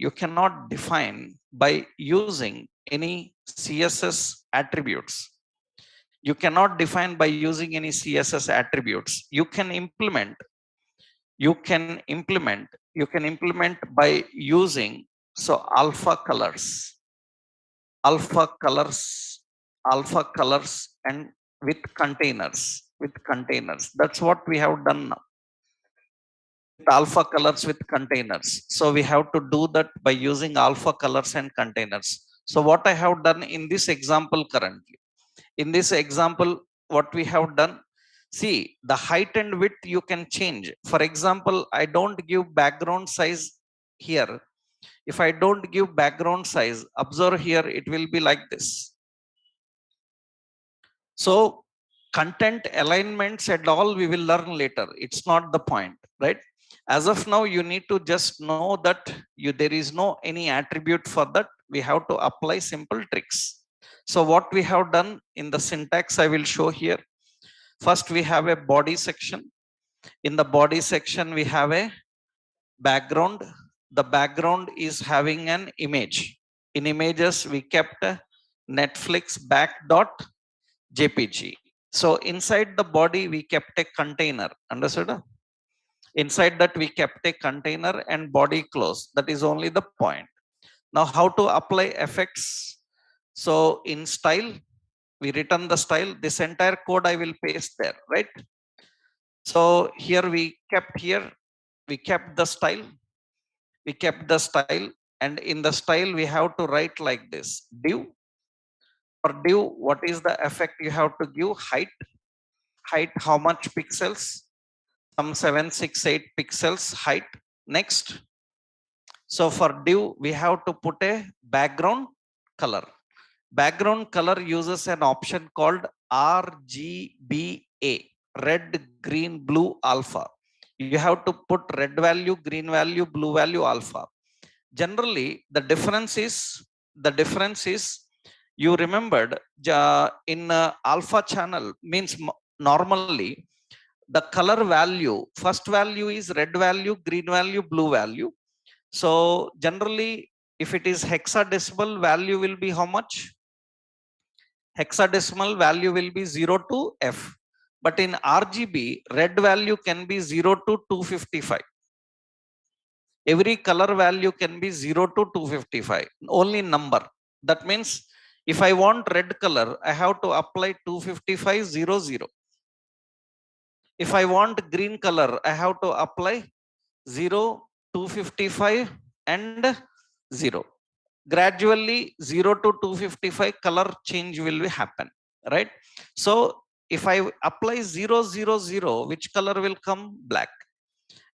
by using any CSS attributes. You cannot define by using any CSS attributes. You can implement by using alpha colors and with containers. That's what we have done now. Alpha colors with containers. So we have to do that by using alpha colors and containers. So what I have done in this example currently, what we have done, see, the height and width you can change. For example, I don't give background size here. If I don't give background size, observe here, it will be like this. So content alignments and all we will learn later. It's not the point, right? As of now, you need to just know that there is no any attribute for that. We have to apply simple tricks. So what we have done in the syntax, I will show here. First, we have a body section. In the body section, we have a background. The background is having an image. In images, we kept a Netflix back.jpg. So inside the body, we kept a container. Understood? Inside that, we kept a container and body close. That is only the point. Now, how to apply effects? So in style, we return the style. This entire code I will paste there, right? So here we kept the style. And in the style, we have to write like this: div. For div, what is the effect you have to give? Height, how much pixels? Some 768 pixels height. Next. So for div, we have to put a background color. Background color uses an option called RGBA, red, green, blue, alpha. You have to put red value, green value, blue value, alpha. Generally, the difference is you remembered in alpha channel means normally the color value, first value is red value, green value, blue value. So generally, if it is hexadecimal, value will be how much? Hexadecimal value will be 0 to F. But in RGB, red value can be 0 to 255. Every color value can be 0 to 255, only number. That means if I want red color, I have to apply 255.00. If I want green color, I have to apply 0, 255 and 0. Gradually 0 to 255 color change will happen, right? So if I apply 000, which color will come? Black.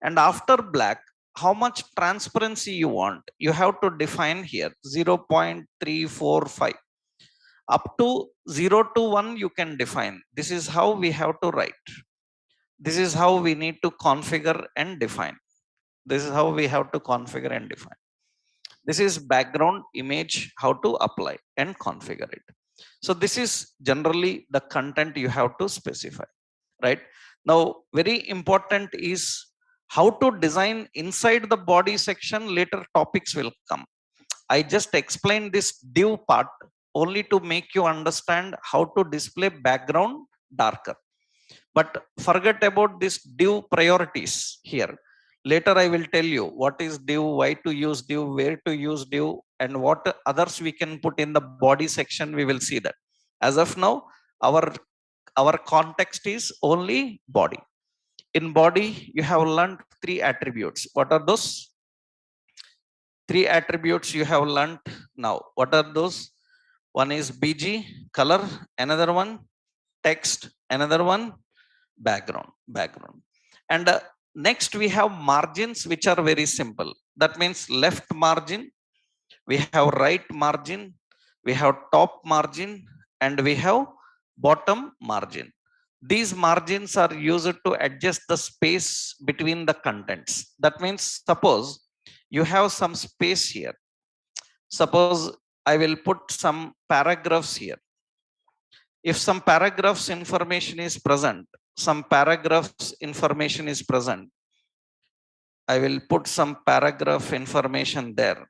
And after black, how much transparency you want? You have to define here 0.345. Up to 0 to 1 you can define. This is how we have to write. This is how we need to configure and define. This is how we have to configure and define. This is background image, how to apply and configure it. So this is generally the content you have to specify, right? Now, very important is how to design inside the body section. Later topics will come. I just explained this div part only to make you understand how to display background darker. But forget about this div priorities here. Later I will tell you what is div, why to use div, where to use div, and what others we can put in the body section. We will see that. As of now, our context is only body. In body, you have learned 3 attributes. What are those? 3 attributes you have learned now. What are those? One is BG, color, another one text, another one background. And next we have margins, which are very simple. That means left margin, we have right margin, we have top margin, and we have bottom margin. These margins are used to adjust the space between the contents. That means suppose you have some space here. Suppose I will put some paragraphs here. If some paragraphs information is present, some paragraphs information is present, I will put some paragraph information there.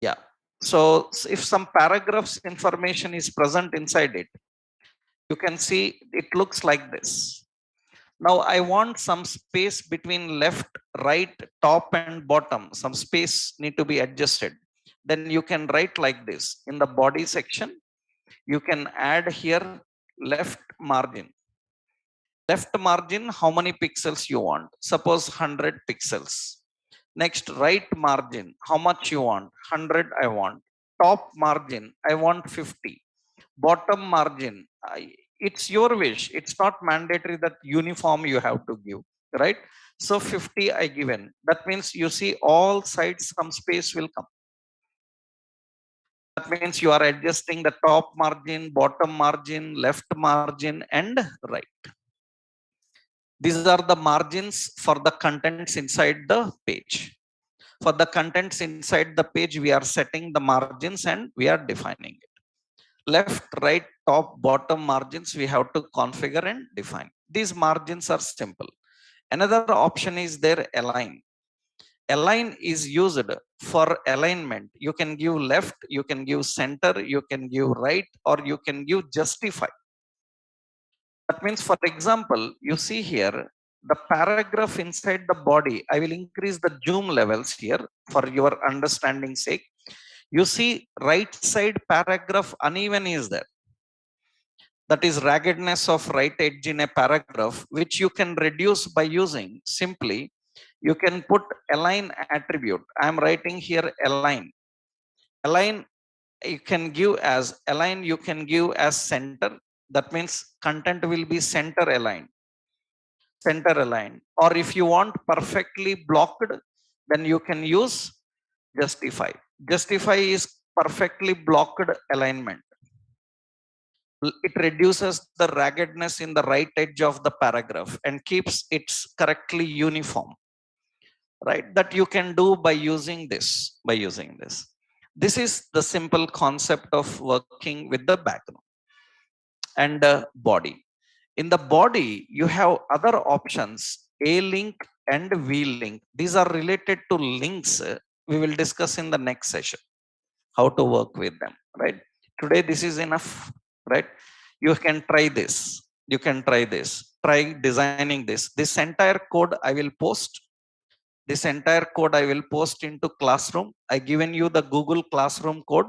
Yeah. So if some paragraphs information is present inside it, you can see it looks like this. Now I want some space between left, right, top and bottom. Some space need to be adjusted. Then you can write like this. In the body section, you can add here left margin. Left margin, how many pixels you want? Suppose 100 pixels. Next, right margin, how much you want? 100 I want. Top margin, I want 50. Bottom margin, it's your wish. It's not mandatory that uniform you have to give, right? So 50 I given. That means you see all sides some space will come. That means you are adjusting the top margin, bottom margin, left margin, and right. These are the margins for the contents inside the page. For the contents inside the page, we are setting the margins and we are defining it. Left, right, top, bottom margins, we have to configure and define. These margins are simple. Another option is there, align. Align is used for alignment. You can give left, you can give center, you can give right, or you can give justify. That means, for example, you see here the paragraph inside the body. I will increase the zoom levels here for your understanding sake. You see right side paragraph uneven is there. That is raggedness of right edge in a paragraph, which you can reduce by using simply, you can put align attribute. I am writing here align. Align you can give as align, you can give as center. That means content will be center aligned. Center aligned. Or if you want perfectly blocked, then you can use justify. Justify is perfectly blocked alignment. It reduces the raggedness in the right edge of the paragraph and keeps it correctly uniform, right? That you can do by using this. This is the simple concept of working with the background and body. In the body, you have other options, a link and v link. These are related to links. We will discuss in the next session how to work with them, right? Today this is enough, right? You can try this. Try designing this entire code I will post. This entire code I will post into Classroom. I given you the Google Classroom code,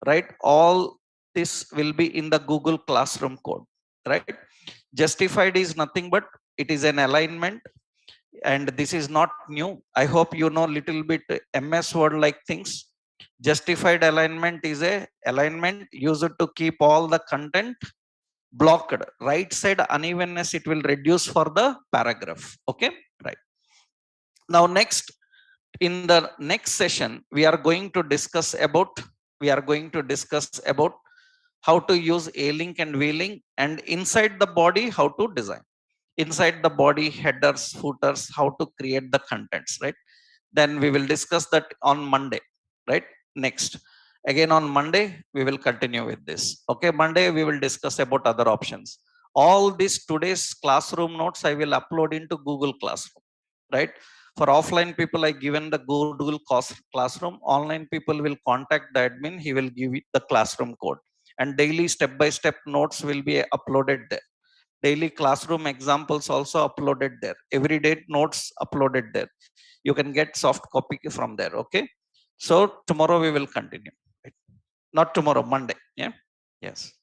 right? All this will be in the Google Classroom code, right? Justified is nothing but it is an alignment, and this is not new. I hope you know little bit MS Word like things. Justified alignment is a alignment used to keep all the content blocked. Right side unevenness it will reduce for the paragraph. Okay, right. Now next, in the next session we are going to discuss about how to use a link and v link, and inside the body how to design. Inside the body, headers, footers, how to create the contents, right? Then we will discuss that on Monday, right? Next, again on Monday we will continue with this. Okay, Monday we will discuss about other options. All this today's classroom notes I will upload into Google Classroom, right? For offline people, I given the Google Classroom. Online people will contact the admin. He will give it the classroom code, and daily step-by-step notes will be uploaded there. Daily classroom examples also uploaded there. Everyday notes uploaded there. You can get soft copy from there. Okay. So tomorrow we will continue. Not tomorrow, Monday. Yeah. Yes.